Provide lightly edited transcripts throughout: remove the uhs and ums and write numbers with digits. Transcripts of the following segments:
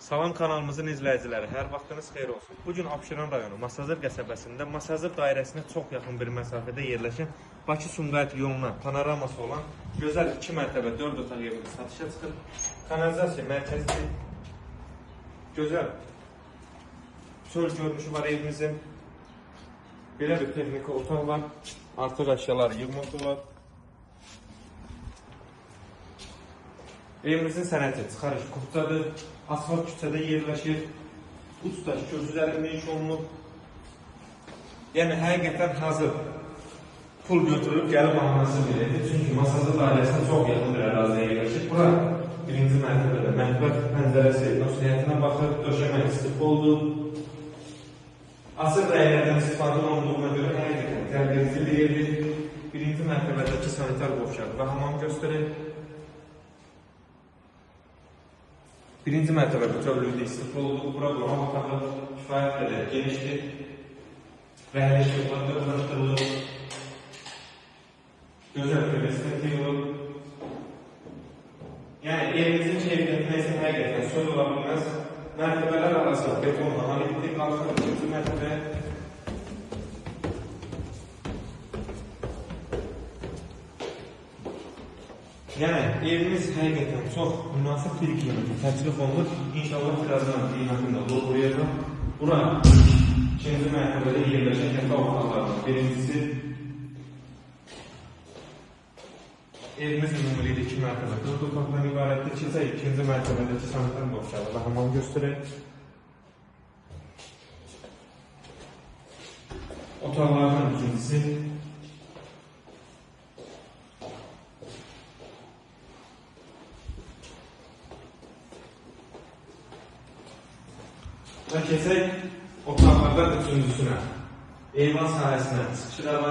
Salam kanalımızın izləyiciləri, hər vaxtınız xeyir olsun. Bugün Abşeron rayonu Masazır qəsəbəsində Masazır dairəsinə çox yaxın bir məsafədə yerləşən Bakı-Sumqayıt yoluna panoraması olan gözəl 2 mərtəbə 4 otaq evimiz satışa çıxır. Kanalizasiya mərkəzi, gözəl çöl görünüşü var evimizin. Belə bir texniki otaq var, artıq əşyalar yığmaq olar. Evimizin sənəti çıxarış Qubcadır, asfalt küçədə yerləşir, uçdaş gözlərində iş olunub. Yəni, həqiqətən hazır pul götürüb gəlib alması bilir. Çünki Masazır dairəsinə çox yaxın bir əraziyə yerləşir. Bura birinci mərtəbədə mətbəx pəncərəsi nösiyyətinə baxır, döşəmə istifoldur. Asır rəylərdən istifadə olunduğuna görə həqiqətən tərbiyəli bir evdir. Birinci mərtəbədəki sanitar qovşağı və hamam göstərir. Birinci mərtəbə bütövlükdə istifa oldu. Bura qonaq otağı kifayət qədər genişdir. Rəhli işıqlar dörtləşdirilib. Gözəl kövesini yığılıb. Yəni, evimizin keyfiyyətinə isə həqiqətən söz ola bilməz. Mərtəbələr arası betonla analitik qalxır. İkinci mərtəbə. Yəni, evimiz həqiqətən çox münasib bir qiymətə təklif olunur. İnşallah birazdan qiymətini də doğrayacaq. Bura ikinci mərtəbədə yerləşən yataq otaqlarının birincisi. Evimiz ümumilikdə 2 mərtəbə 4 otaqdan ibarətdir. Keçək ikinci mərtəbədəki sanitar qovşağı və hamam göstərək. Otaqlardan ikincisi. Və keçək otaqlardan üçüncüsünə. Eyvan sahəsinə çıxış edən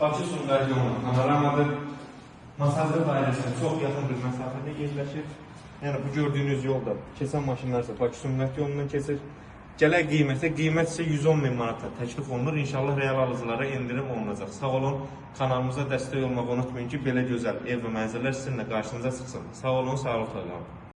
Bakı-Sumqayıt yolunun panoramadır. Masazır dairəsinə çox yaxın bir məsafədə yerləşir. Yəni, bu gördüyünüz yolda keçən maşınlar isə Bakı-Sumqayıt yolundan keçir. Gələk qiymət isə 110 min manata təklif olunur. İnşallah real alıcılara endirim olunacaq. Sağ olun, kanalımıza dəstək olmağı unutmayın ki, belə gözəl ev və mənzillər sizinlə qarşınıza çıxsın. Sağ olun, sağlıqla qalın.